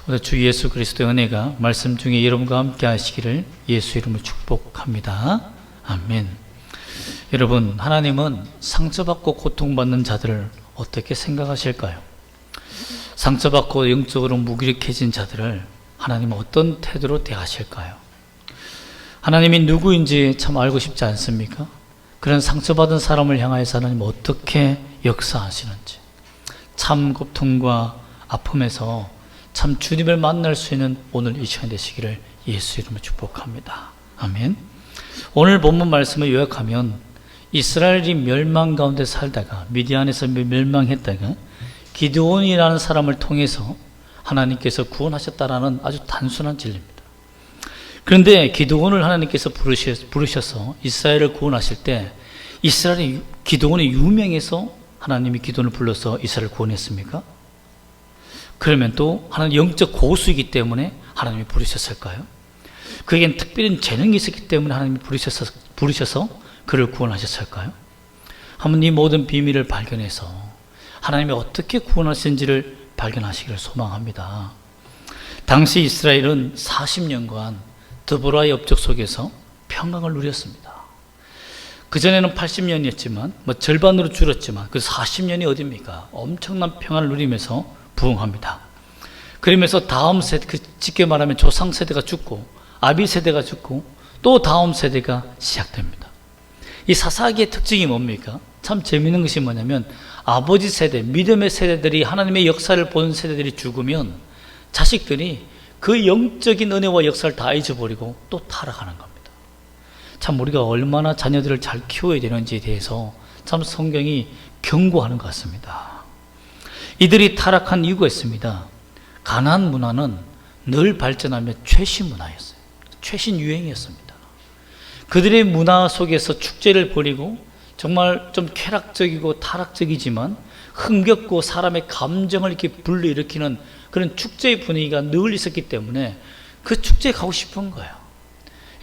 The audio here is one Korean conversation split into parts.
우리 주 예수 그리스도의 은혜가 말씀 중에 여러분과 함께 하시기를 예수 이름으로 축복합니다. 아멘. 여러분, 하나님은 상처받고 고통받는 자들을 어떻게 생각하실까요? 상처받고 영적으로 무기력해진 자들을 하나님은 어떤 태도로 대하실까요? 하나님이 누구인지 참 알고 싶지 않습니까? 그런 상처받은 사람을 향하여서 하나님은 어떻게 역사하시는지, 참 고통과 아픔에서 참 주님을 만날 수 있는 오늘 이 시간 되시기를 예수 이름으로 축복합니다. 아멘. 오늘 본문 말씀을 요약하면 이스라엘이 멸망 가운데 살다가 미디안에서 멸망했다가 기드온이라는 사람을 통해서 하나님께서 구원하셨다라는 아주 단순한 진리입니다. 그런데 기드온을 하나님께서 부르셔서 이스라엘을 구원하실 때 이스라엘이 기드온이 유명해서 하나님이 기드온을 불러서 이스라엘을 구원했습니까? 그러면 또 하나님 영적 고수이기 때문에 하나님이 부르셨을까요? 그에겐 특별한 재능이 있었기 때문에 하나님이 부르셔서 그를 구원하셨을까요? 한번 이 모든 비밀을 발견해서 하나님이 어떻게 구원하신지를 발견하시기를 소망합니다. 당시 이스라엘은 40년간 드보라의 업적 속에서 평강을 누렸습니다. 그전에는 80년이었지만 절반으로 줄었지만 그 40년이 어딥니까? 엄청난 평안을 누리면서 부흥합니다. 그러면서 다음 세대, 쉽게 말하면 조상 세대가 죽고 아비 세대가 죽고 또 다음 세대가 시작됩니다. 이 사사기의 특징이 뭡니까? 참 재미있는 것이 뭐냐면 아버지 세대, 믿음의 세대들이 하나님의 역사를 본 세대들이 죽으면 자식들이 그 영적인 은혜와 역사를 다 잊어버리고 또 타락하는 겁니다. 참 우리가 얼마나 자녀들을 잘 키워야 되는지에 대해서 참 성경이 경고하는 것 같습니다. 이들이 타락한 이유가 있습니다. 가나안 문화는 늘 발전하며 최신 문화였어요. 최신 유행이었습니다. 그들의 문화 속에서 축제를 벌이고 정말 좀 쾌락적이고 타락적이지만 흥겹고 사람의 감정을 이렇게 불러일으키는 그런 축제의 분위기가 늘 있었기 때문에 그 축제에 가고 싶은 거예요.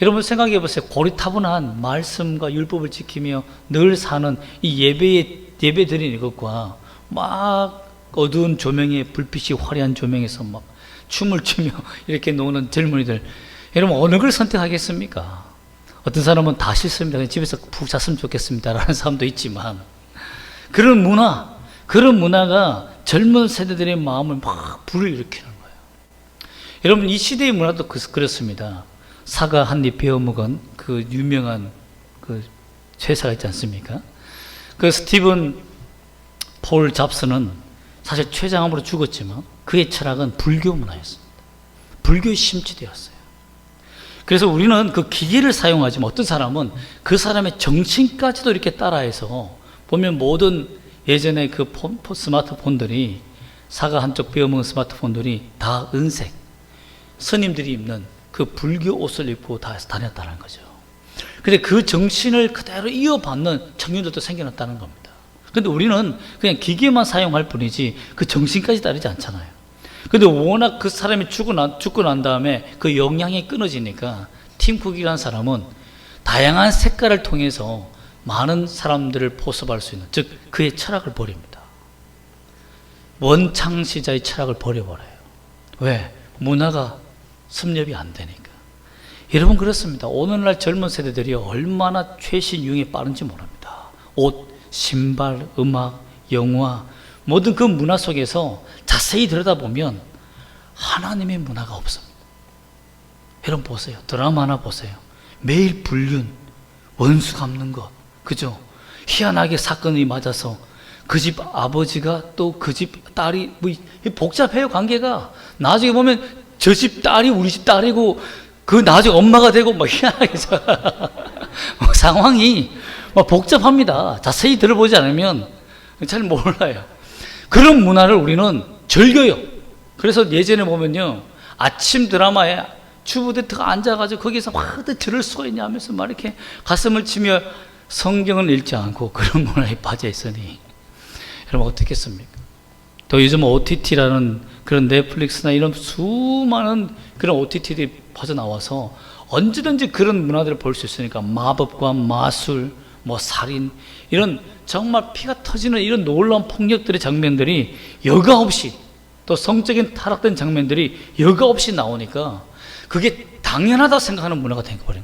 여러분 생각해 보세요. 고리타분한 말씀과 율법을 지키며 늘 사는 이 예배 드리는 것과 막 어두운 조명에 불빛이 화려한 조명에서 막 춤을 추며 이렇게 노는 젊은이들, 여러분 어느 걸 선택하겠습니까? 어떤 사람은 다 싫습니다. 그냥 집에서 푹 잤으면 좋겠습니다 라는 사람도 있지만 그런 문화가 젊은 세대들의 마음을 막 불러일으키는 거예요. 여러분 이 시대의 문화도 그렇습니다. 사과 한 입 베어 먹은 그 유명한 그 최사가 있지 않습니까? 그 스티븐 폴 잡스는 사실 췌장암으로 죽었지만 그의 철학은 불교 문화였습니다. 불교에 심취되었어요. 그래서 우리는 그 기계를 사용하지만 어떤 사람은 그 사람의 정신까지도 이렇게 따라해서 보면 모든 예전에 그 스마트폰들이 사과 한쪽 베어먹은 스마트폰들이 다 은색, 스님들이 입는 그 불교 옷을 입고 다 다녔다는 거죠. 근데 그 정신을 그대로 이어받는 청년들도 생겨났다는 겁니다. 근데 우리는 그냥 기계만 사용할 뿐이지 그 정신까지 따르지 않잖아요. 근데 워낙 그 사람이 죽고 난 다음에 그 영향이 끊어지니까 팀 쿡이라는 사람은 다양한 색깔을 통해서 많은 사람들을 포섭할 수 있는, 즉 그의 철학을 버립니다. 원창시자의 철학을 버려버려요. 왜? 문화가 섭렵이 안 되니까. 여러분 그렇습니다. 오늘날 젊은 세대들이 얼마나 최신 유행에 빠른지 모릅니다. 옷, 신발, 음악, 영화, 모든 그 문화 속에서 자세히 들여다보면 하나님의 문화가 없습니다. 여러분 보세요. 드라마 하나 보세요. 매일 불륜, 원수 갚는 것, 그죠? 희한하게 사건이 맞아서 그 집 아버지가 또 그 집 딸이 복잡해요. 관계가 나중에 보면 저 집 딸이 우리 집 딸이고 그 나중에 엄마가 되고 막 희한하게 상황이 막 복잡합니다. 자세히 들어보지 않으면 잘 몰라요. 그런 문화를 우리는 즐겨요. 그래서 예전에 보면요, 아침 드라마에 주부대트가 앉아가지고 거기서 막 들을 수가 있냐 하면서 막 이렇게 가슴을 치며 성경을 읽지 않고 그런 문화에 빠져 있으니 여러분 어떻겠습니까? 또 요즘 OTT라는 그런 넷플릭스나 이런 수많은 그런 OTT들이 퍼져나와서 언제든지 그런 문화들을 볼 수 있으니까 마법과 마술, 살인, 이런 정말 피가 터지는 이런 놀라운 폭력들의 장면들이 여과 없이 또 성적인 타락된 장면들이 여과 없이 나오니까 그게 당연하다 생각하는 문화가 되어버린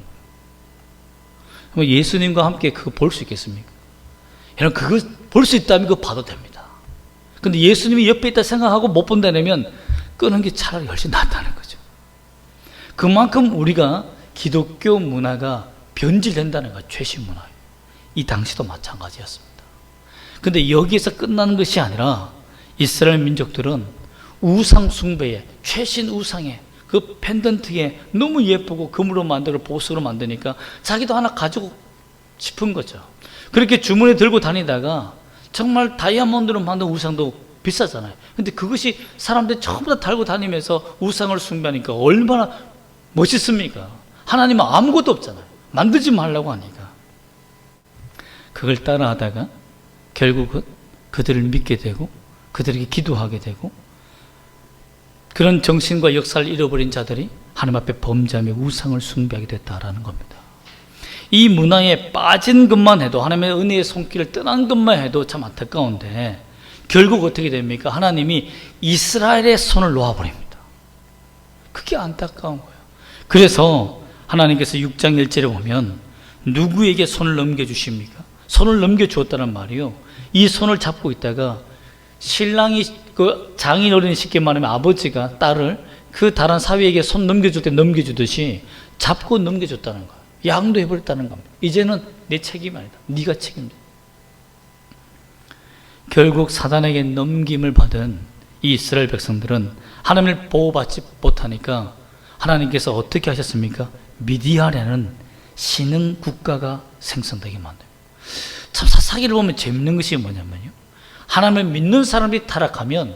거예요. 예수님과 함께 그거 볼 수 있겠습니까? 여러분, 그거 볼 수 있다면 그거 봐도 됩니다. 근데 예수님이 옆에 있다 생각하고 못 본다면 끄는 게 차라리 훨씬 낫다는 거죠. 그만큼 우리가 기독교 문화가 변질된다는 거예요. 최신 문화예요. 이 당시도 마찬가지였습니다. 근데 여기에서 끝나는 것이 아니라 이스라엘 민족들은 우상 숭배에, 최신 우상에, 그 펜던트에 너무 예쁘고 금으로 만들고 보석으로 만드니까 자기도 하나 가지고 싶은 거죠. 그렇게 주머니에 들고 다니다가 정말 다이아몬드로 만든 우상도 비싸잖아요. 근데 그것이 사람들이 전부 다 달고 다니면서 우상을 숭배하니까 얼마나 멋있습니까? 하나님은 아무것도 없잖아요. 만들지 말라고 하니까. 그걸 따라하다가 결국은 그들을 믿게 되고 그들에게 기도하게 되고, 그런 정신과 역사를 잃어버린 자들이 하나님 앞에 범죄하며 우상을 숭배하게 됐다라는 겁니다. 이 문화에 빠진 것만 해도, 하나님의 은혜의 손길을 떠난 것만 해도 참 안타까운데 결국 어떻게 됩니까? 하나님이 이스라엘의 손을 놓아버립니다. 그게 안타까운 거예요. 그래서 하나님께서 6장 1절에 보면 누구에게 손을 넘겨주십니까? 손을 넘겨주었다는 말이요, 이 손을 잡고 있다가 신랑이, 그 장인어른이 쉽게 말하면 아버지가 딸을 그 다른 사위에게 손 넘겨줄 때 넘겨주듯이 잡고 넘겨줬다는 거예요. 양도해버렸다는 겁니다. 이제는 내 책임이 아니다. 네가 책임져. 결국 사단에게 넘김을 받은 이 이스라엘 백성들은 하나님을 보호받지 못하니까 하나님께서 어떻게 하셨습니까? 미디안이라는 신흥 국가가 생성되게 만듭니다. 참 사사기를 보면 재밌는 것이 뭐냐면요, 하나님을 믿는 사람들이 타락하면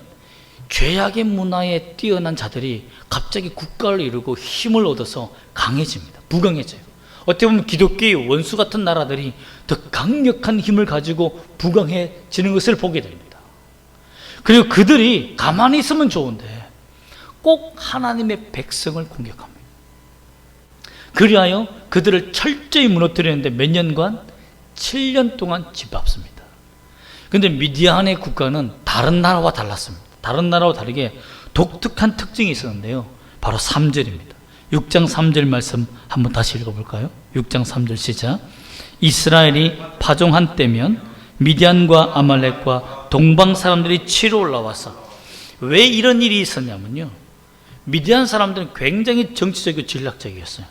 죄악의 문화에 뛰어난 자들이 갑자기 국가를 이루고 힘을 얻어서 강해집니다. 부강해져요. 어떻게 보면 기독교의 원수 같은 나라들이 더 강력한 힘을 가지고 부강해지는 것을 보게 됩니다. 그리고 그들이 가만히 있으면 좋은데 꼭 하나님의 백성을 공격합니다. 그리하여 그들을 철저히 무너뜨리는데 몇 년간? 7년 동안 짓밟습니다. 그런데 미디안의 국가는 다른 나라와 달랐습니다. 다른 나라와 다르게 독특한 특징이 있었는데요, 바로 3절입니다. 6장 3절 말씀 한번 다시 읽어볼까요? 6장 3절 시작. 이스라엘이 파종한 때면 미디안과 아말렉과 동방 사람들이 치러 올라와서, 왜 이런 일이 있었냐면요, 미디안 사람들은 굉장히 정치적이고 전략적이었어요.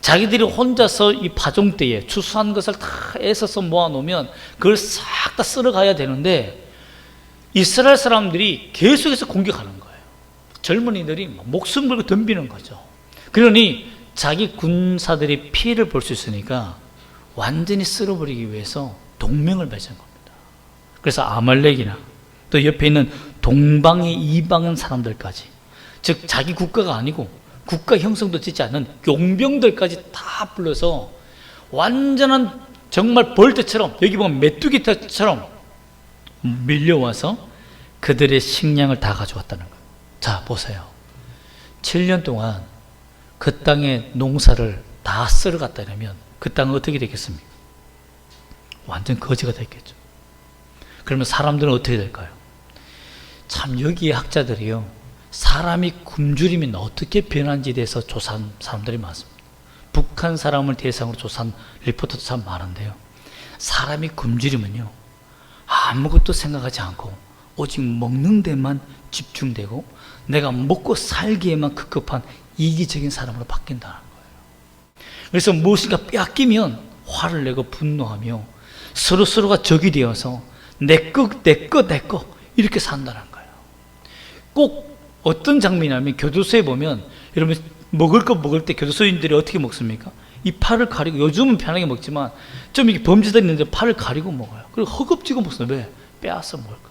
자기들이 혼자서 이 파종 때에 추수한 것을 다 애써서 모아놓으면 그걸 싹 다 쓸어가야 되는데 이스라엘 사람들이 계속해서 공격하는 거예요. 젊은이들이 목숨 걸고 덤비는 거죠. 그러니 자기 군사들이 피해를 볼 수 있으니까 완전히 쓸어버리기 위해서 동맹을 맺은 겁니다. 그래서 아말렉이나 또 옆에 있는 동방의 이방인 사람들까지, 즉 자기 국가가 아니고 국가 형성도 짓지 않는 용병들까지 다 불러서 완전한 정말 벌떼처럼, 여기 보면 메뚜기처럼 밀려와서 그들의 식량을 다 가져왔다는 거예요. 자, 보세요. 7년 동안 그 땅의 농사를 다 쓸어갔다 그러면 그 땅은 어떻게 되겠습니까? 완전 거지가 됐겠죠. 그러면 사람들은 어떻게 될까요? 참, 여기에 학자들이요, 사람이 굶주리면 어떻게 변한지에 대해서 조사한 사람들이 많습니다. 북한 사람을 대상으로 조사한 리포터도 참 많은데요, 사람이 굶주리면요 아무것도 생각하지 않고 오직 먹는 데만 집중되고 내가 먹고 살기에만 급급한 이기적인 사람으로 바뀐다는 거예요. 그래서 무엇인가 뺏기면 화를 내고 분노하며 서로가 적이 되어서 내 거 이렇게 산다는 거예요. 꼭 어떤 장면이냐면, 교도소에 보면 여러분 먹을 때 교도소인들이 어떻게 먹습니까? 이 팔을 가리고, 요즘은 편하게 먹지만 좀 이렇게 범죄들이 있는데 팔을 가리고 먹어요. 그리고 허겁지겁 먹어요. 왜? 빼앗아 먹을 거예요.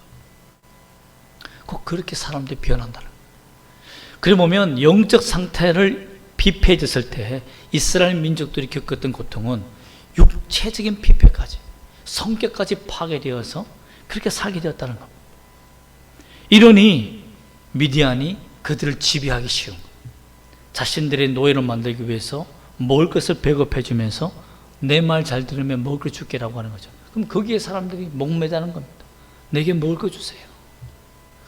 꼭 그렇게 사람들이 변한다는 거예요. 그래 보면 영적 상태를 비폐해졌을 때 이스라엘 민족들이 겪었던 고통은 육체적인 비폐까지, 성격까지 파괴되어서 그렇게 살게 되었다는 겁니다. 이러니 미디안이 그들을 지배하기 쉬운 거예요. 자신들의 노예로 만들기 위해서 먹을 것을 배급해 주면서 내 말 잘 들으면 먹을 거 줄게라고 하는 거죠. 그럼 거기에 사람들이 목매다는 겁니다. 내게 먹을 거 주세요.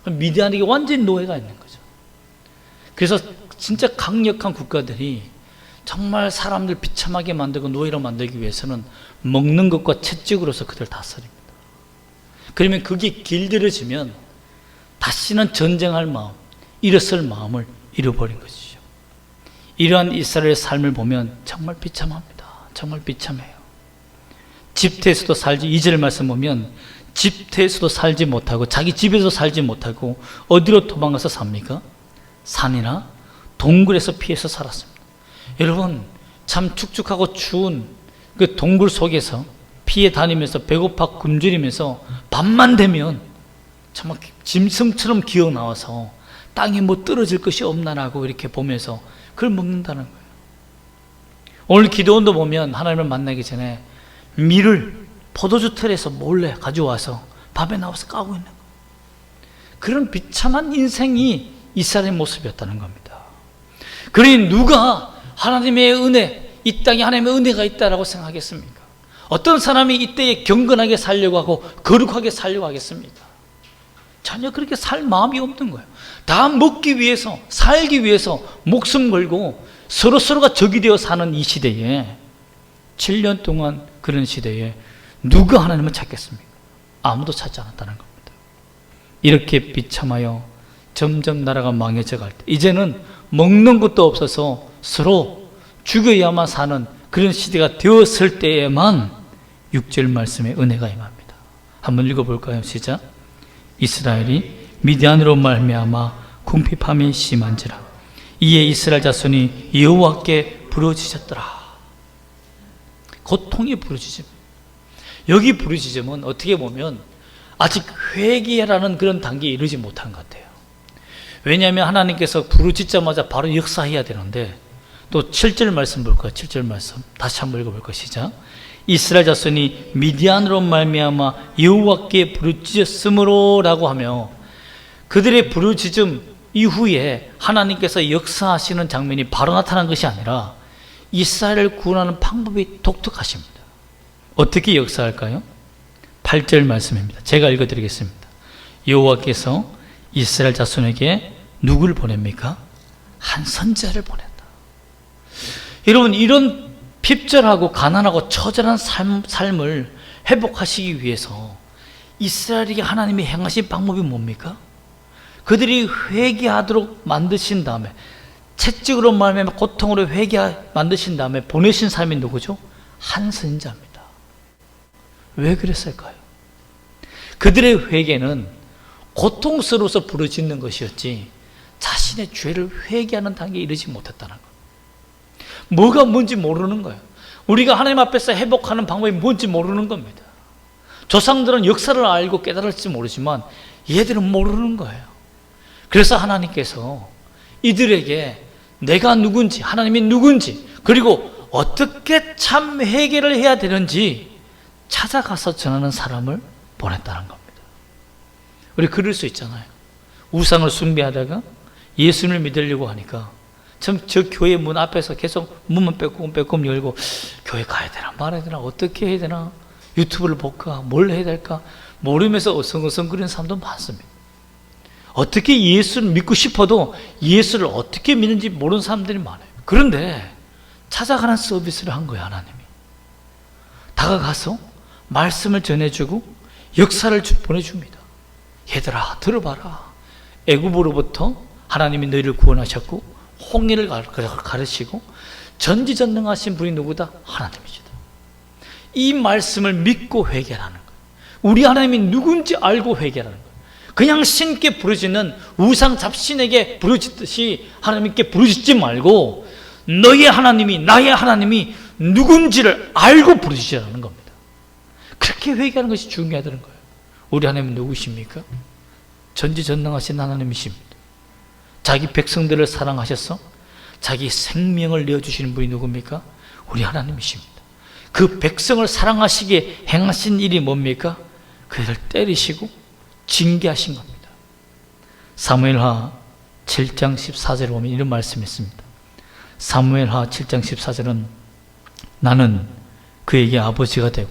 미디안에게 완전히 노예가 있는 거죠. 그래서 진짜 강력한 국가들이 정말 사람들 비참하게 만들고 노예로 만들기 위해서는 먹는 것과 채찍으로서 그들 다스립니다. 그러면 그게 길들여지면 다시는 전쟁할 마음, 일어설 마음을 잃어버린 것이죠. 이러한 이스라엘의 삶을 보면 정말 비참합니다. 정말 비참해요. 집터에서도 살지, 2절 말씀 보면 집터에서도 살지 못하고 자기 집에서 살지 못하고 어디로 도망가서 삽니까? 산이나 동굴에서 피해서 살았습니다. 여러분, 참 축축하고 추운 그 동굴 속에서 피해 다니면서 배고파 굶주리면서 밤만 되면 정말 짐승처럼 기어 나와서 땅에 뭐 떨어질 것이 없나라고 이렇게 보면서 그걸 먹는다는 거예요. 오늘 기도원도 보면 하나님을 만나기 전에 밀을 포도주 틀에서 몰래 가져와서 밤에 나와서 까고 있는 거예요. 그런 비참한 인생이 이스라엘의 모습이었다는 겁니다. 그러니 누가 하나님의 은혜, 이 땅에 하나님의 은혜가 있다라고 생각하겠습니까? 어떤 사람이 이때에 경건하게 살려고 하고 거룩하게 살려고 하겠습니까? 전혀 그렇게 살 마음이 없는 거예요. 다 먹기 위해서, 살기 위해서 목숨 걸고 서로서로가 적이 되어 사는 이 시대에, 7년 동안 그런 시대에 누가 하나님을 찾겠습니까? 아무도 찾지 않았다는 겁니다. 이렇게 비참하여 점점 나라가 망해져 갈 때, 이제는 먹는 것도 없어서 서로 죽여야만 사는 그런 시대가 되었을 때에만 6절 말씀에 은혜가 임합니다. 한번 읽어볼까요? 시작. 이스라엘이 미디안으로 말미암아 궁핍함이 심한지라 이에 이스라엘 자손이 여호와께 부르짖었더라. 고통이 부르짖음. 여기 부르짖음은 어떻게 보면 아직 회개라는 그런 단계에 이르지 못한 것 같아요. 왜냐하면 하나님께서 부르짖자마자 바로 역사해야 되는데, 또 7절 말씀 볼까요? 7절 말씀 다시 한번 읽어볼까요? 시작. 이스라엘 자손이 미디안으로 말미암아 여호와께 부르짖었으므로 라고 하며, 그들의 부르짖음 이후에 하나님께서 역사하시는 장면이 바로 나타난 것이 아니라 이스라엘을 구원하는 방법이 독특하십니다. 어떻게 역사할까요? 8절 말씀입니다. 제가 읽어드리겠습니다. 여호와께서 이스라엘 자손에게 누구를 보냅니까? 한 선지자를 보낸다. 여러분, 이런 핍절하고 가난하고 처절한 삶을 회복하시기 위해서 이스라엘에게 하나님이 행하신 방법이 뭡니까? 그들이 회개하도록 만드신 다음에, 채찍으로 말하면 고통으로 만드신 다음에 보내신 사람이 누구죠? 한 선지자입니다. 왜 그랬을까요? 그들의 회개는 고통스러워서 부르짖는 것이었지 자신의 죄를 회개하는 단계에 이르지 못했다는 것. 뭐가 뭔지 모르는 거예요. 우리가 하나님 앞에서 회복하는 방법이 뭔지 모르는 겁니다. 조상들은 역사를 알고 깨달을지 모르지만 얘들은 모르는 거예요. 그래서 하나님께서 이들에게 내가 누군지, 하나님이 누군지, 그리고 어떻게 참 회개를 해야 되는지 찾아가서 전하는 사람을 보냈다는 겁니다. 우리 그럴 수 있잖아요. 우상을 숭배하다가 예수님을 믿으려고 하니까 저 교회 문 앞에서 계속 문만 빼꼼 열고 교회 가야 되나 말아야 되나 어떻게 해야 되나 유튜브를 볼까 뭘 해야 될까 모르면서 어성어성거리는 사람도 많습니다. 어떻게 예수를 믿고 싶어도 예수를 어떻게 믿는지 모르는 사람들이 많아요. 그런데 찾아가는 서비스를 한 거예요. 하나님이 다가가서 말씀을 전해주고 역사를 보내줍니다. 얘들아 들어봐라. 애굽으로부터 하나님이 너희를 구원하셨고 홍해를 가르치고 전지전능하신 분이 누구다? 하나님이시다. 이 말씀을 믿고 회개하는 거예요. 우리 하나님이 누군지 알고 회개하는 거예요. 그냥 신께 부르짖는 우상 잡신에게 부르짖듯이 하나님께 부르짖지 말고 너의 하나님이 나의 하나님이 누군지를 알고 부르짖으라는 겁니다. 그렇게 회개하는 것이 중요하다는 거예요. 우리 하나님은 누구십니까? 전지전능하신 하나님이십니다. 자기 백성들을 사랑하셔서 자기 생명을 내어주시는 분이 누굽니까? 우리 하나님이십니다. 그 백성을 사랑하시기에 행하신 일이 뭡니까? 그들을 때리시고 징계하신 겁니다. 사무엘하 7장 14절에 보면 이런 말씀이 있습니다. 사무엘하 7장 14절은 나는 그에게 아버지가 되고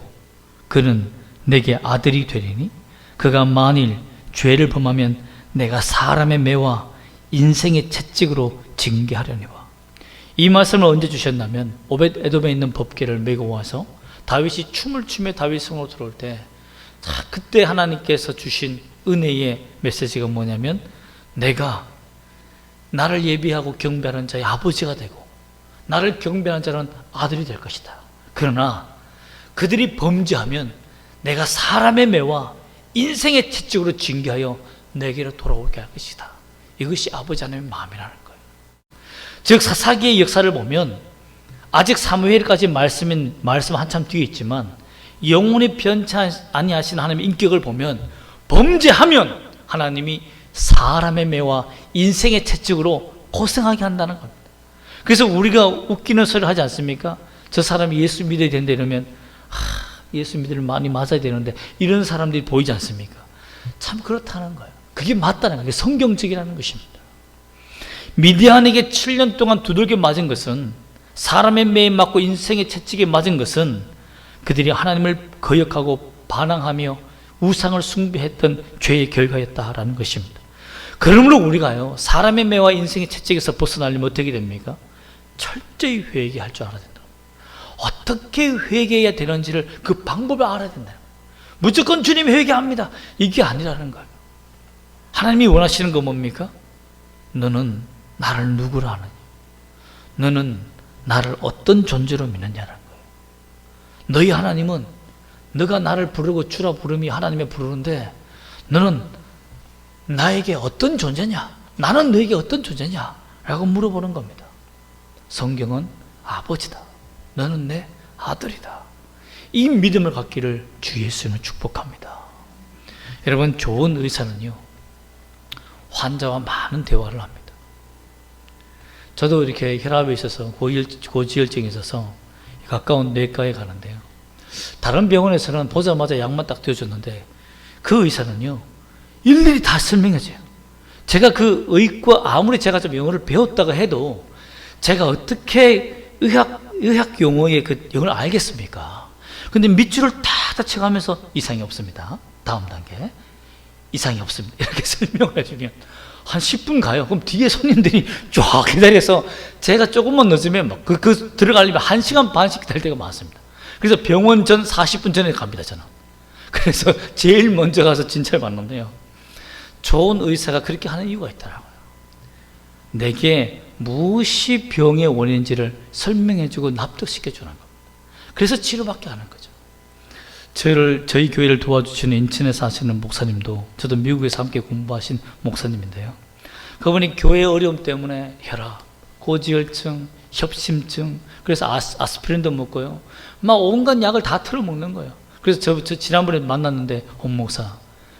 그는 내게 아들이 되리니 그가 만일 죄를 범하면 내가 사람의 매와 인생의 채찍으로 징계하려니와. 이 말씀을 언제 주셨냐면 오벳 에돔에 있는 법궤를 메고 와서 다윗이 춤을 추며 다윗 성으로 들어올 때, 그때 하나님께서 주신 은혜의 메시지가 뭐냐면, 내가 나를 예비하고 경배하는 자의 아버지가 되고 나를 경배하는 자는 아들이 될 것이다. 그러나 그들이 범죄하면 내가 사람의 매와 인생의 채찍으로 징계하여 내게로 돌아오게 할 것이다. 이것이 아버지 하나님의 마음이라는 거예요. 즉 사사기의 역사를 보면 아직 사무엘까지 말씀 한참 뒤에 있지만 영원히 변치 아니하신 하나님의 인격을 보면 범죄하면 하나님이 사람의 매와 인생의 채찍으로 고생하게 한다는 겁니다. 그래서 우리가 웃기는 소리를 하지 않습니까? 저 사람이 예수 믿어야 된다 이러면 예수 믿으면 많이 맞아야 되는데 이런 사람들이 보이지 않습니까? 참 그렇다는 거예요. 그게 맞다는 거예요. 그게 성경적이라는 것입니다. 미디안에게 7년 동안 두들겨 맞은 것은, 사람의 매에 맞고 인생의 채찍에 맞은 것은 그들이 하나님을 거역하고 반항하며 우상을 숭배했던 죄의 결과였다라는 것입니다. 그러므로 우리가요, 사람의 매와 인생의 채찍에서 벗어나려면 어떻게 됩니까? 철저히 회개할 줄 알아야 된다. 어떻게 회개해야 되는지를, 그 방법을 알아야 된다. 무조건 주님 회개합니다, 이게 아니라는 거예요. 하나님이 원하시는 건 뭡니까? 너는 나를 누구라 하느냐, 너는 나를 어떤 존재로 믿느냐라는 거예요. 너희 하나님은 너가 나를 부르고 주라 부름이 하나님의 부르는데 너는 나에게 어떤 존재냐, 나는 너에게 어떤 존재냐 라고 물어보는 겁니다. 성경은 아버지다, 너는 내 아들이다, 이 믿음을 갖기를 주 예수님을 축복합니다. 여러분, 좋은 의사는요, 환자와 많은 대화를 합니다. 저도 이렇게 혈압이 있어서 고지혈증이 있어서 가까운 뇌과에 가는데요, 다른 병원에서는 보자마자 약만 딱 띄워줬는데 그 의사는요 일일이 다 설명해줘요. 제가 그 의과, 아무리 제가 좀 영어를 배웠다가 해도 제가 어떻게 의학 용어의 그 영어를 알겠습니까? 근데 밑줄을 다 쳐가면서 이상이 없습니다, 다음 단계 이상이 없습니다, 이렇게 설명을 해주면 한 10분 가요. 그럼 뒤에 손님들이 쫙 기다려서 제가 조금만 늦으면 막 들어가려면 1시간 반씩 기다릴 때가 많습니다. 그래서 병원 전 40분 전에 갑니다, 저는. 그래서 제일 먼저 가서 진찰 받는데요, 좋은 의사가 그렇게 하는 이유가 있더라고요. 내게 무엇이 병의 원인인지를 설명해주고 납득시켜주는 겁니다. 그래서 치료받게 하는 거죠. 저희 교회를 도와주시는 인천에 사시는 목사님도, 저도 미국에서 함께 공부하신 목사님인데요, 그분이 교회 어려움 때문에 혈압, 고지혈증, 협심증, 그래서 아스피린도 먹고요, 막 온갖 약을 다 틀어 먹는 거예요. 그래서 저 지난번에 만났는데, 목사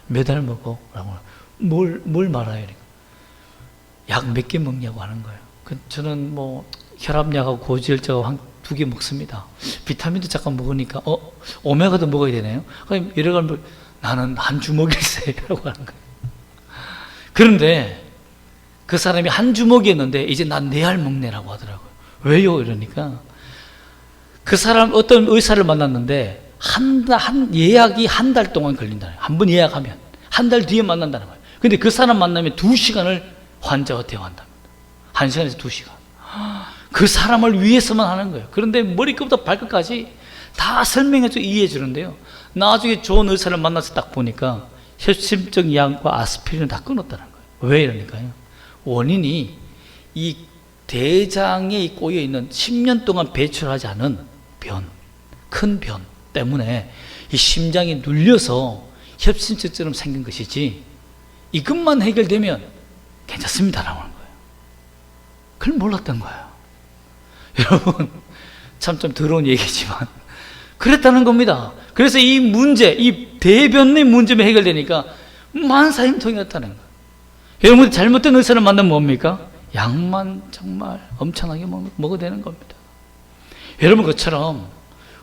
몇 알 먹어? 라고. 뭘 말아요? 약 몇 개 먹냐고 하는 거예요. 저는 뭐 혈압약하고 고지혈증하고 2개 먹습니다. 비타민도 잠깐 먹으니까 오메가도 먹어야 되네요. 그럼 여러 가지, 나는 한 주먹일세 라고 하는 거예요. 그런데 그 사람이 한 주먹이었는데 이제 난 4알 먹네라고 하더라고요. 왜요? 이러니까 그 사람, 어떤 의사를 만났는데 예약이 한 달 동안 걸린다는 거예요. 한 번 예약하면 한 달 뒤에 만난다는 거예요. 근데 그 사람 만나면 2시간을 환자와 대화한답니다. 1시간에서 2시간. 그 사람을 위해서만 하는 거예요. 그런데 머리끝부터 발끝까지 다 설명해서 이해해 주는데요, 나중에 좋은 의사를 만나서 딱 보니까 협심증 약과 아스피린을 다 끊었다는 거예요. 왜 이러니까요, 원인이 이 대장에 꼬여있는 10년 동안 배출하지 않은 큰 변 때문에 이 심장이 눌려서 협심증처럼 생긴 것이지, 이것만 해결되면 괜찮습니다라고 하는 거예요. 그걸 몰랐던 거예요. 여러분, 참 좀 더러운 얘기지만 그랬다는 겁니다. 그래서 이 문제, 이 대변의 문제만 해결되니까 만사형통이었다는 거예요. 여러분, 잘못된 의사를 만나면 뭡니까? 약만 정말 엄청나게 먹어야 되는 겁니다. 여러분, 그처럼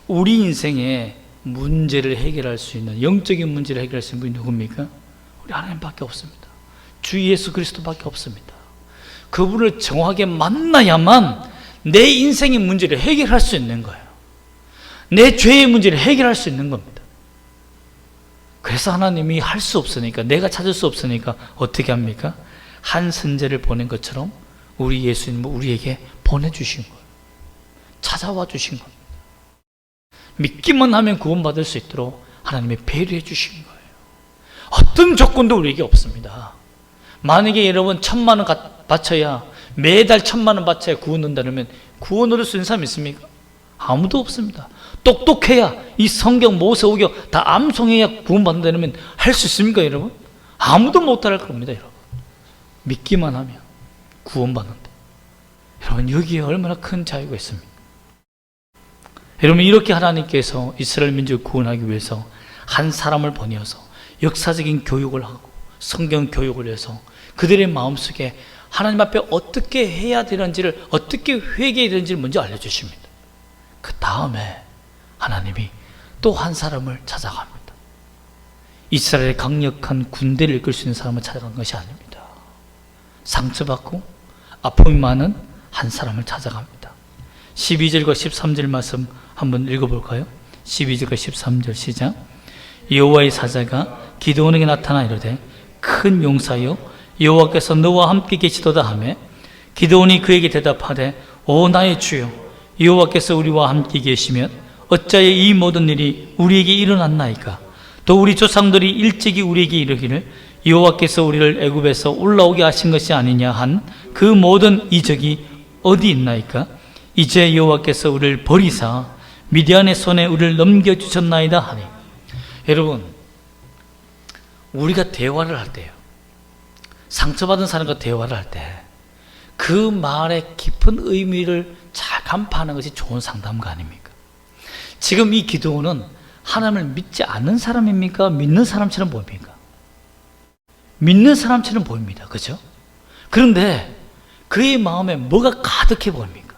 우리 인생에 문제를 해결할 수 있는, 영적인 문제를 해결할 수 있는 분이 누굽니까? 우리 하나님밖에 없습니다. 주 예수 그리스도밖에 없습니다. 그분을 정확하게 만나야만 내 인생의 문제를 해결할 수 있는 거예요. 내 죄의 문제를 해결할 수 있는 겁니다. 그래서 하나님이 할 수 없으니까, 내가 찾을 수 없으니까 어떻게 합니까? 한 선제를 보낸 것처럼 우리 예수님을 우리에게 보내주신 거예요. 찾아와 주신 겁니다. 믿기만 하면 구원받을 수 있도록 하나님이 배려해 주신 거예요. 어떤 조건도 우리에게 없습니다. 만약에 여러분 1,000만 원 바쳐야, 매달 1,000만 원 바쳐야 구원 얻는다면 구원 얻을 수 있는 사람 있습니까? 아무도 없습니다. 똑똑해야, 이 성경, 모세오경 다 암송해야 구원받는다면 할 수 있습니까, 여러분? 아무도 못할 겁니다, 여러분. 믿기만 하면 구원받는다. 여러분, 여기에 얼마나 큰 자유가 있습니까? 여러분, 이렇게 하나님께서 이스라엘 민족을 구원하기 위해서 한 사람을 보내어서 역사적인 교육을 하고 성경 교육을 해서 그들의 마음속에 하나님 앞에 어떻게 해야 되는지를, 어떻게 회개해야 되는지를 먼저 알려주십니다. 그 다음에 하나님이 또 한 사람을 찾아갑니다. 이스라엘의 강력한 군대를 이끌 수 있는 사람을 찾아간 것이 아닙니다. 상처받고 아픔이 많은 한 사람을 찾아갑니다. 12절과 13절 말씀 한번 읽어볼까요? 12절과 13절 시작. 여호와의 사자가 기드온에게 나타나 이르되 큰 용사여, 여호와께서 너와 함께 계시도다 하매, 기드온이 그에게 대답하되 오 나의 주여, 여호와께서 우리와 함께 계시면 어찌하여 이 모든 일이 우리에게 일어났나이까? 또 우리 조상들이 일찍이 우리에게 이르기를 여호와께서 우리를 애굽에서 올라오게 하신 것이 아니냐 한 그 모든 이적이 어디 있나이까? 이제 여호와께서 우리를 버리사 미디안의 손에 우리를 넘겨주셨나이다 하니. 여러분, 우리가 대화를 할 때요, 상처받은 사람과 대화를 할 때 그 말의 깊은 의미를 잘 간파하는 것이 좋은 상담가 아닙니까? 지금 이 기드온은 하나님을 믿지 않는 사람입니까? 믿는 사람처럼 보입니까? 믿는 사람처럼 보입니다. 그죠? 그런데 그의 마음에 뭐가 가득해 보입니까?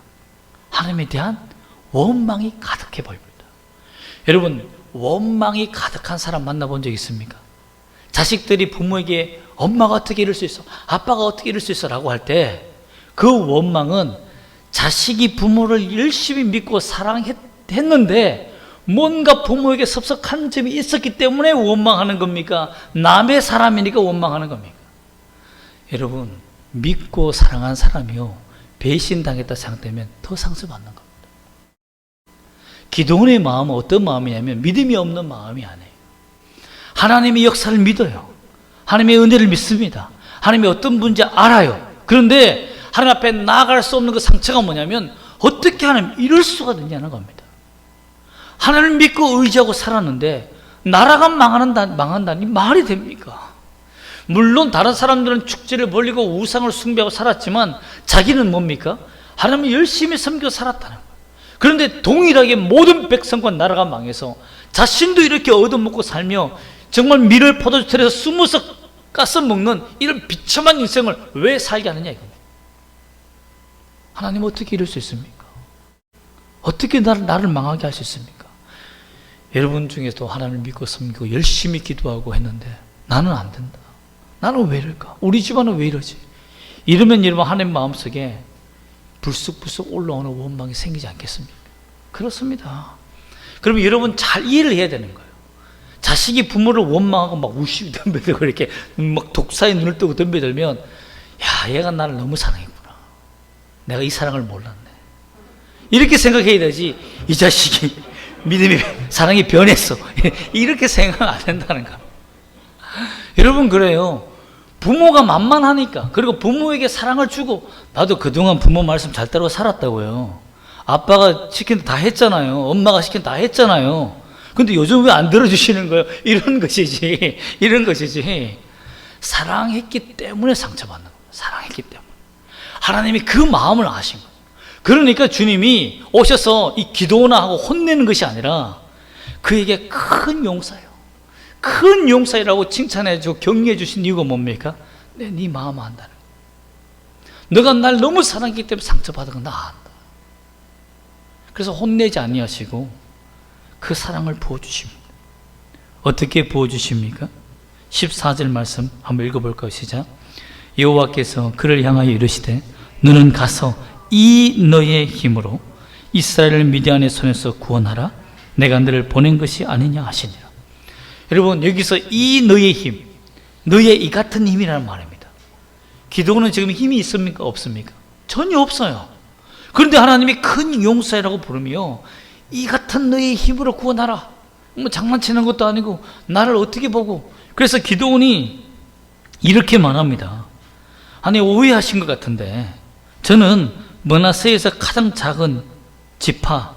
하나님에 대한 원망이 가득해 보입니다. 여러분, 원망이 가득한 사람 만나본 적 있습니까? 자식들이 부모에게 엄마가 어떻게 이럴 수 있어? 아빠가 어떻게 이럴 수 있어? 라고 할 때 그 원망은 자식이 부모를 열심히 믿고 사랑했는데 뭔가 부모에게 섭섭한 점이 있었기 때문에 원망하는 겁니까? 남의 사람이니까 원망하는 겁니까? 여러분, 믿고 사랑한 사람이요, 배신당했다 생각되면 더 상처받는 겁니다. 기드온의 마음은 어떤 마음이냐면 믿음이 없는 마음이 아니에요. 하나님의 역사를 믿어요. 하나님의 은혜를 믿습니다. 하나님이 어떤 분인지 알아요. 그런데 하나님 앞에 나아갈 수 없는 그 상처가 뭐냐면 어떻게 하나님 이럴 수가 있냐는 겁니다. 하나님을 믿고 의지하고 살았는데 나라가 망한다니 말이 됩니까? 물론 다른 사람들은 축제를 벌리고 우상을 숭배하고 살았지만 자기는 뭡니까? 하나님을 열심히 섬기고 살았다는 거예요. 그런데 동일하게 모든 백성과 나라가 망해서 자신도 이렇게 얻어먹고 살며 정말 밀을 포도주틀에서 숨어서 가서 먹는 이런 비참한 인생을 왜 살게 하느냐 이겁니다. 하나님 어떻게 이럴 수 있습니까? 어떻게 나를 망하게 할 수 있습니까? 여러분 중에도 하나님을 믿고 섬기고 열심히 기도하고 했는데 나는 안 된다, 나는 왜 이럴까? 우리 집안은 왜 이러지? 이러면 여러분 하나님 마음속에 불쑥불쑥 올라오는 원망이 생기지 않겠습니까? 그렇습니다. 그러면 여러분 잘 이해를 해야 되는 거예요. 자식이 부모를 원망하고 막 우시고 덤벼들고 이렇게 막 독사의 눈을 뜨고 덤벼들면, 야, 얘가 나를 너무 사랑했구나, 내가 이 사랑을 몰랐네, 이렇게 생각해야 되지, 이 자식이 믿음이 사랑이 변했어 이렇게 생각 안 된다는 거. 여러분, 그래요. 부모가 만만하니까, 그리고 부모에게 사랑을 주고, 나도 그동안 부모 말씀 잘 따르고 살았다고요. 아빠가 시킨 다 했잖아요. 엄마가 시킨 다 했잖아요. 근데 요즘 왜 안 들어주시는 거예요? 이런 것이지, 이런 것이지. 사랑했기 때문에 상처받는 거예요. 사랑했기 때문에. 하나님이 그 마음을 아신 거예요. 그러니까 주님이 오셔서 이 기도나 하고 혼내는 것이 아니라 그에게 큰 용사요, 큰 용사이라고 칭찬해주고 격려해 주신 이유가 뭡니까? 네 마음 안다는 거예요. 너가 날 너무 사랑했기 때문에 상처받은 건 나 안다. 그래서 혼내지 아니하시고 그 사랑을 부어주십니다. 어떻게 부어주십니까? 14절 말씀 한번 읽어볼까요? 시작. 여호와께서 그를 향하여 이르시되 너는 가서 이 너의 힘으로 이스라엘을 미디안의 손에서 구원하라. 내가 너를 보낸 것이 아니냐 하시니라. 여러분, 여기서 이 너의 힘, 너의 이 같은 힘이라는 말입니다. 기도는 지금 힘이 있습니까? 없습니까? 전혀 없어요. 그런데 하나님이 큰 용서라고 부르며 이 같은 너의 힘으로 구원하라. 뭐 장난치는 것도 아니고 나를 어떻게 보고. 그래서 기도원이 이렇게 말합니다. 아니, 오해하신 것 같은데 저는 므낫세에서 가장 작은 지파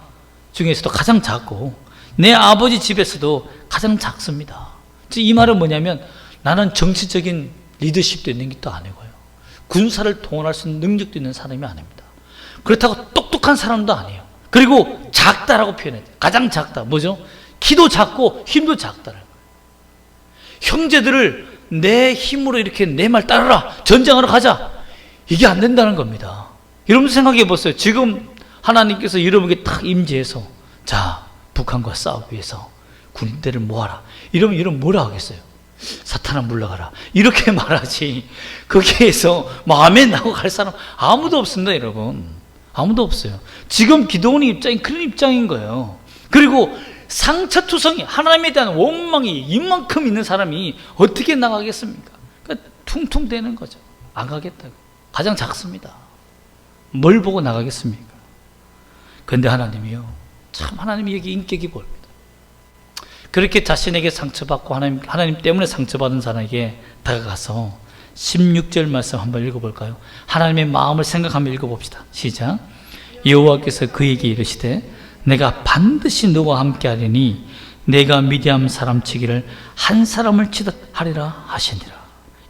중에서도 가장 작고 내 아버지 집에서도 가장 작습니다. 즉 이 말은 뭐냐면 나는 정치적인 리더십도 있는 것도 아니고요, 군사를 동원할 수 있는 능력도 있는 사람이 아닙니다. 그렇다고 똑똑한 사람도 아니에요. 그리고 작다라고 표현해요. 가장 작다. 뭐죠? 키도 작고 힘도 작다는 거예요. 형제들을 내 힘으로 이렇게 내 말 따르라, 전쟁하러 가자, 이게 안 된다는 겁니다. 여러분 생각해 보세요. 지금 하나님께서 여러분에게 딱 임재해서 자, 북한과 싸우기 위해서 군대를 모아라 이러면 여러분 뭐라 하겠어요? 사탄아 물러가라 이렇게 말하지, 거기에서 마음에 나고 갈 사람 아무도 없습니다. 여러분, 아무도 없어요. 지금 기도원의 입장이 그런 입장인 거예요. 그리고 상처투성이, 하나님에 대한 원망이 이만큼 있는 사람이 어떻게 나가겠습니까? 그러니까 퉁퉁 대는 거죠. 안 가겠다고. 가장 작습니다. 뭘 보고 나가겠습니까? 그런데 하나님이요, 참 하나님이 여기 인격이 보입니다. 그렇게 자신에게 상처받고 하나님 때문에 상처받은 사람에게 다가가서 16절 말씀 한번 읽어볼까요? 하나님의 마음을 생각하며 읽어봅시다. 시작. 여호와께서 그에게 이르시되 내가 반드시 너와 함께 하리니 내가 미디안 사람 치기를 한 사람을 치듯 하리라 하시니라.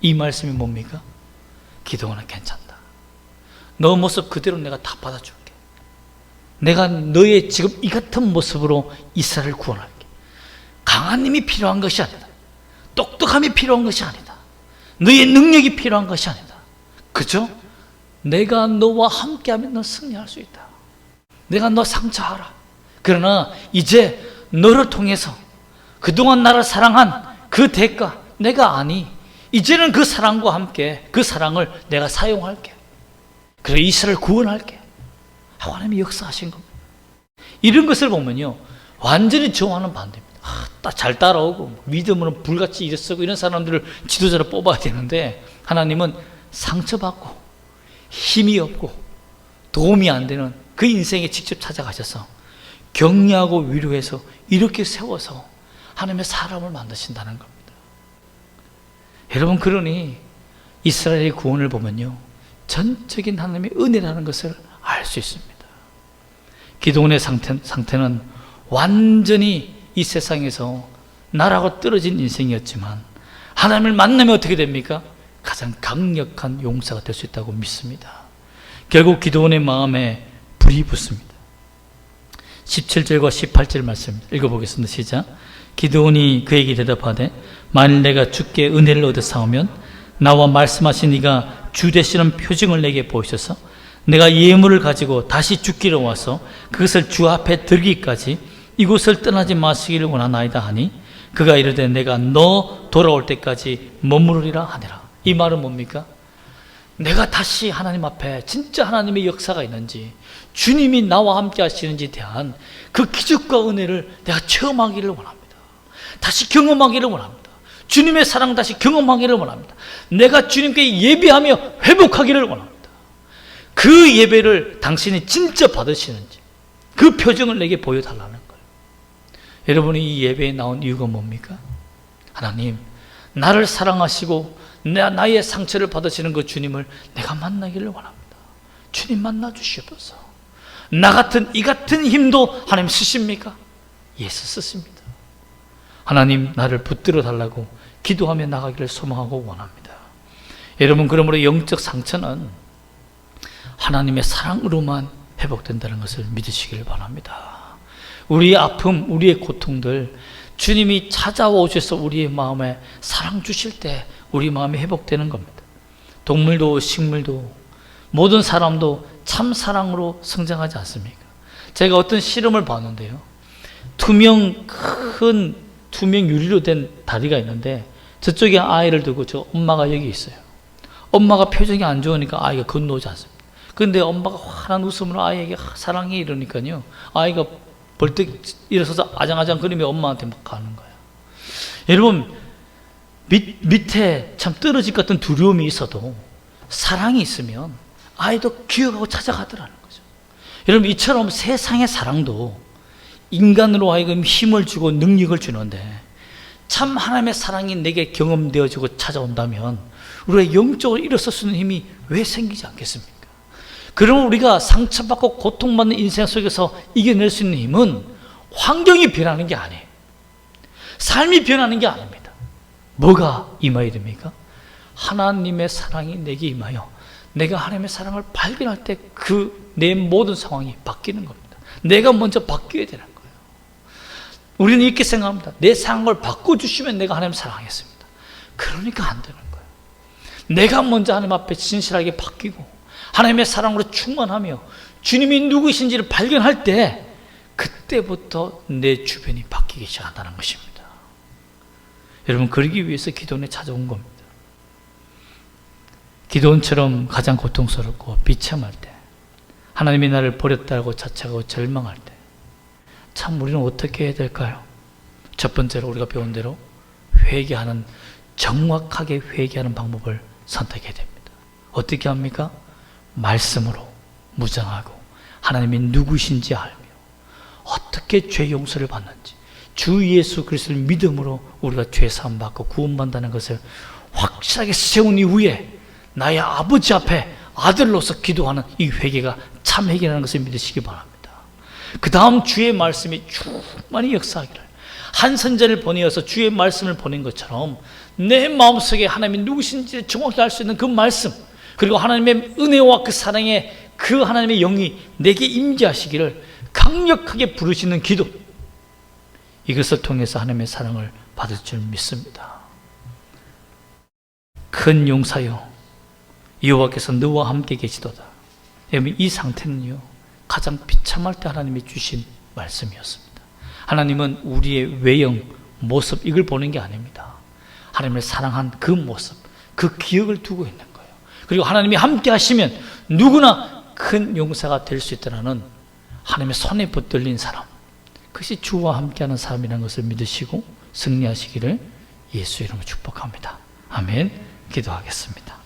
이 말씀이 뭡니까? 기도원은 괜찮다. 너 모습 그대로 내가 다 받아줄게. 내가 너의 지금 이 같은 모습으로 이스라엘을 구원할게. 강한 힘이 필요한 것이 아니다. 똑똑함이 필요한 것이 아니다. 너의 능력이 필요한 것이 아니다. 그죠? 내가 너와 함께하면 너 승리할 수 있다. 내가 너 상처하라. 그러나 이제 너를 통해서 그동안 나를 사랑한 그 대가 내가 아니, 이제는 그 사랑과 함께 그 사랑을 내가 사용할게. 그래 이스라엘 구원할게. 하나님이 역사하신 겁니다. 이런 것을 보면요, 완전히 저와는 반대입니다. 잘 따라오고 믿음으로 불같이 일어서고 이런 사람들을 지도자로 뽑아야 되는데, 하나님은 상처받고 힘이 없고 도움이 안 되는 그 인생에 직접 찾아가셔서 격려하고 위로해서 이렇게 세워서 하나님의 사람을 만드신다는 겁니다. 여러분, 그러니 이스라엘의 구원을 보면요, 전적인 하나님의 은혜라는 것을 알 수 있습니다. 기도원의 상태는 완전히 이 세상에서 나라고 떨어진 인생이었지만 하나님을 만나면 어떻게 됩니까? 가장 강력한 용사가 될 수 있다고 믿습니다. 결국 기도원의 마음에 불이 붙습니다. 17절과 18절 말씀 읽어보겠습니다. 시작. 기도원이 그에게 대답하되 만일 내가 주께 은혜를 얻어 싸우면 나와 말씀하신 이가 주 되시는 표징을 내게 보이셔서 내가 예물을 가지고 다시 주기로 와서 그것을 주 앞에 들기까지 이곳을 떠나지 마시기를 원하나이다 하니 그가 이르되 내가 너 돌아올 때까지 머무르리라 하니라. 이 말은 뭡니까? 내가 다시 하나님 앞에 진짜 하나님의 역사가 있는지, 주님이 나와 함께 하시는지에 대한 그 기적과 은혜를 내가 체험하기를 원합니다. 다시 경험하기를 원합니다. 주님의 사랑 다시 경험하기를 원합니다. 내가 주님께 예배하며 회복하기를 원합니다. 그 예배를 당신이 진짜 받으시는지 그 표정을 내게 보여달라는 거예요. 여러분이 이 예배에 나온 이유가 뭡니까? 하나님, 나를 사랑하시고 나의 상처를 받으시는 그 주님을 내가 만나기를 원합니다. 주님 만나 주시옵소서. 나 같은 이 같은 힘도 하나님 쓰십니까? 예수 쓰십니다. 하나님, 나를 붙들어 달라고 기도하며 나가기를 소망하고 원합니다. 여러분, 그러므로 영적 상처는 하나님의 사랑으로만 회복된다는 것을 믿으시기를 바랍니다. 우리의 아픔, 우리의 고통들 주님이 찾아와 오셔서 우리의 마음에 사랑 주실 때 우리 마음이 회복되는 겁니다. 동물도 식물도 모든 사람도 참 사랑으로 성장하지 않습니까? 제가 어떤 실험을 봤는데요, 큰 투명 유리로 된 다리가 있는데 저쪽에 아이를 두고 저 엄마가 여기 있어요. 엄마가 표정이 안 좋으니까 아이가 건너오지 않습니다. 그런데 엄마가 환한 웃음으로 아이에게 사랑해 이러니까요, 아이가 벌떡 일어서서 아장아장 거리며 엄마한테 막 가는 거예요. 여러분, 밑에 참 떨어질 것 같은 두려움이 있어도 사랑이 있으면 아이도 기억하고 찾아가더라는 거죠. 여러분, 이처럼 세상의 사랑도 인간으로 하여금 힘을 주고 능력을 주는데 참 하나님의 사랑이 내게 경험되어지고 찾아온다면 우리가 영적으로 일어설 수 있는 힘이 왜 생기지 않겠습니까? 그러면 우리가 상처받고 고통받는 인생 속에서 이겨낼 수 있는 힘은 환경이 변하는 게 아니에요. 삶이 변하는 게 아닙니다. 뭐가 임하여야 됩니까? 하나님의 사랑이 내게 임하여 내가 하나님의 사랑을 발견할 때 그 내 모든 상황이 바뀌는 겁니다. 내가 먼저 바뀌어야 되는 거예요. 우리는 이렇게 생각합니다. 내 상황을 바꿔주시면 내가 하나님 사랑하겠습니다. 그러니까 안 되는 거예요. 내가 먼저 하나님 앞에 진실하게 바뀌고 하나님의 사랑으로 충만하며 주님이 누구이신지를 발견할 때 그때부터 내 주변이 바뀌기 시작한다는 것입니다. 여러분, 그러기 위해서 기도원에 찾아온 겁니다. 기도원처럼 가장 고통스럽고 비참할 때, 하나님이 나를 버렸다고 자책하고 절망할 때 참 우리는 어떻게 해야 될까요? 첫 번째로 우리가 배운 대로 회개하는, 정확하게 회개하는 방법을 선택해야 됩니다. 어떻게 합니까? 말씀으로 무장하고 하나님이 누구신지 알며 어떻게 죄 용서를 받는지, 주 예수 그리스도를 믿음으로 우리가 죄 사함 받고 구원받는다는 것을 확실하게 세운 이후에 나의 아버지 앞에 아들로서 기도하는 이 회개가 참 회개라는 것을 믿으시기 바랍니다. 그 다음 주의 말씀이 충만히 역사하기를, 한 선자를 보내어서 주의 말씀을 보낸 것처럼 내 마음속에 하나님이 누구신지 정확히 알 수 있는 그 말씀, 그리고 하나님의 은혜와 그 사랑의 그 하나님의 영이 내게 임재하시기를 강력하게 부르시는 기도, 이것을 통해서 하나님의 사랑을 받을 줄 믿습니다. 큰 용사여, 여호와께서 너와 함께 계시도다. 여러분, 이 상태는요, 가장 비참할 때 하나님이 주신 말씀이었습니다. 하나님은 우리의 외형, 모습, 이걸 보는 게 아닙니다. 하나님을 사랑한 그 모습, 그 기억을 두고 있는 거예요. 그리고 하나님이 함께 하시면 누구나 큰 용사가 될 수 있다는 하나님의 손에 붙들린 사람, 그것이 주와 함께하는 사람이라는 것을 믿으시고 승리하시기를 예수 이름으로 축복합니다. 아멘. 기도하겠습니다.